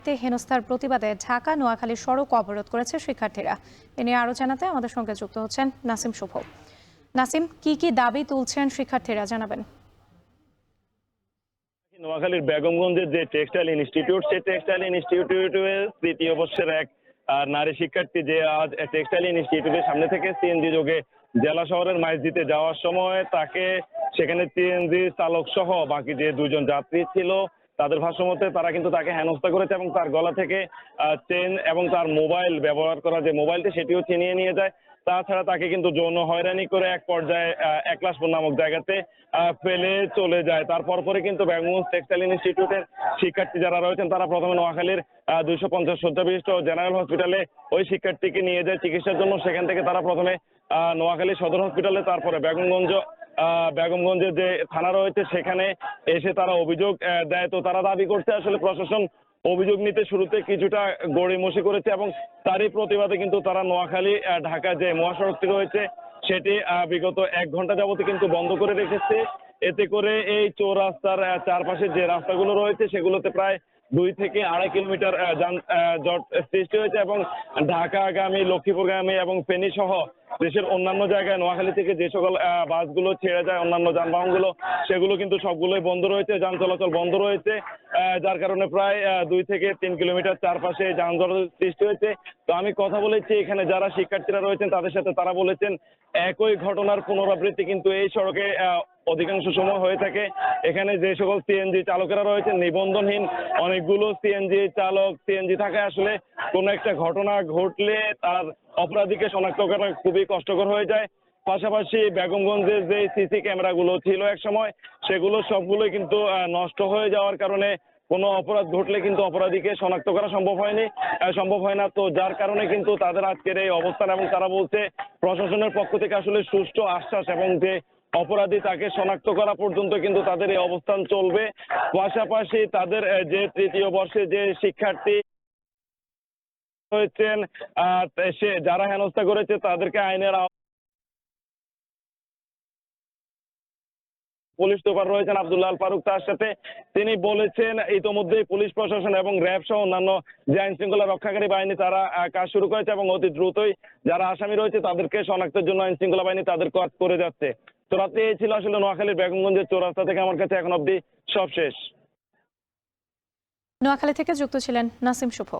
শিক্ষার্থী হেনস্থার প্রতিবাদে ঢাকা নোয়াখালী সড়ক অবরোধ করেছে শিক্ষার্থীরা। এ নিয়ে আরো জানাতে আমাদের সঙ্গে যুক্ত হচ্ছেন নাসিম শুভ। নাসিম, কি দাবি তুলছেন শিক্ষার্থীরা, জানাবেন। নোয়াখালীর বেগমগঞ্জের যে টেক্সটাইল ইনস্টিটিউট, সেই টেক্সটাইল ইনস্টিটিউটের তৃতীয় বর্ষের এক নারী শিক্ষার্থী যে আজ টেক্সটাইল ইনস্টিটিউটের সামনে থেকে সিএনজি যোগে জেলা শহরের মাইজদিতে যাওয়ার সময় তাকে সেখানে সিএনজি চালক সহ বাকি যে দুজন যাত্রী ছিল তাদের ভাষ্যমতে তারা কিন্তু তাকে হেনস্থা করেছে এবং তার গলা থেকে চেন এবং তার মোবাইল ব্যবহার করা যে মোবাইলটি সেটিও ছিনিয়ে নিয়ে যায়। তাছাড়া তাকে কিন্তু যৌন হয়রানি করে এক পর্যায়ে একলাশপুর নামক জায়গাতে ফেলে চলে যায়। তারপর পরে কিন্তু বেগমগঞ্জ টেক্সটাইল ইনস্টিটিউটের শিক্ষার্থী যারা রয়েছেন তারা প্রথমে নোয়াখালীর 250 শয্যা বিশিষ্ট জেনারেল হসপিটালে ওই শিক্ষার্থীকে নিয়ে যায় চিকিৎসার জন্য। সেখান থেকে তারা প্রথমে নোয়াখালী সদর হসপিটালে, তারপরে বেগমগঞ্জের যে থানা রয়েছে সেখানে এসে তারা অভিযোগ দেয়। তো তারা দাবি করছে আসলে প্রশাসন অভিযোগ নিতে শুরুতে কিছুটা গড়িমসি করেছে এবং তারই প্রতিবাদে কিন্তু তারা নোয়াখালী ঢাকা যে মহাসড়কটি রয়েছে সেটি বিগত 1 ঘন্টা যাবত কিন্তু বন্ধ করে রেখেছে। এতে করে এই চৌরাস্তার চারপাশে যে রাস্তাগুলো রয়েছে সেগুলোতে প্রায় 2 থেকে 2.5 কিলোমিটার জট সৃষ্টি হয়েছে এবং ঢাকাগামী, লক্ষ্মীপুরগামী এবং ফেনী সহ দেশের অন্যান্য জায়গায় নোয়াখালী থেকে যে সকল বাসগুলো ছেড়ে যায়, অন্যান্য যানবাহনগুলো, সেগুলো কিন্তু সবগুলোই বন্ধ রয়েছে, যান চলাচল বন্ধ রয়েছে, যার কারণে প্রায় 2 থেকে 3 কিলোমিটার চারপাশে যানজটের সৃষ্টি হয়েছে। তো আমি কথা বলেছি এখানে যারা শিক্ষার্থীরা রয়েছেন তাদের সাথে, তারা বলেছেন একই ঘটনার পুনরাবৃত্তি কিন্তু এই সড়কে অধিকাংশ সময় হয়ে থাকে। এখানে যে সকল সিএনজি চালকেরা রয়েছেন নিবন্ধনহীন অনেকগুলো সিএনজি চালক, সিএনজি থাকায় আসলে কোনো একটা ঘটনা ঘটলে তার অপরাধীকে শনাক্ত করা খুবই কষ্টকর হয়ে যায়। পাশাপাশি বেগমগঞ্জের যে সিসি ক্যামেরাগুলো ছিল এক সময় সেগুলো সবগুলোই কিন্তু নষ্ট হয়ে যাওয়ার কারণে কোনো অপরাধ ঘটলে কিন্তু অপরাধীকে শনাক্ত করা সম্ভব হয় না। তো যার কারণে কিন্তু তাদের আজকের এই অবস্থান এবং তারা বলছে প্রশাসনের পক্ষ থেকে আসলে সুষ্ঠু আশ্বাস এবং যে অপরাধী তাকে শনাক্ত করা পর্যন্ত কিন্তু তাদের এই অবস্থান চলবে। পাশাপাশি তাদের যে তৃতীয় বর্ষে যে শিক্ষার্থী হয়েছেন সে যারা হেনস্থা করেছে তাদেরকে আইনের পুলিশ সুপার রয়েছেন আব্দুল্লাহ আল ফারুক, তার সাথে তিনি বলেছেন ইতোমধ্যেই পুলিশ প্রশাসন এবং র্যাব সহ অন্যান্য যে আইন শৃঙ্খলা রক্ষাকারী বাহিনী তারা কাজ শুরু করেছে এবং অতি দ্রুতই যারা আসামি রয়েছে তাদেরকে শনাক্তের জন্য আইন শৃঙ্খলা বাহিনী তাদের কাজ করে যাচ্ছে। তো রাতে এই ছিল আসলে নোয়াখালীর বেগমগঞ্জের চৌরাস্তা থেকে আমার কাছে এখন অবধি সব শেষ। নোয়াখালী থেকে যুক্ত ছিলেন নাসিম শুভ।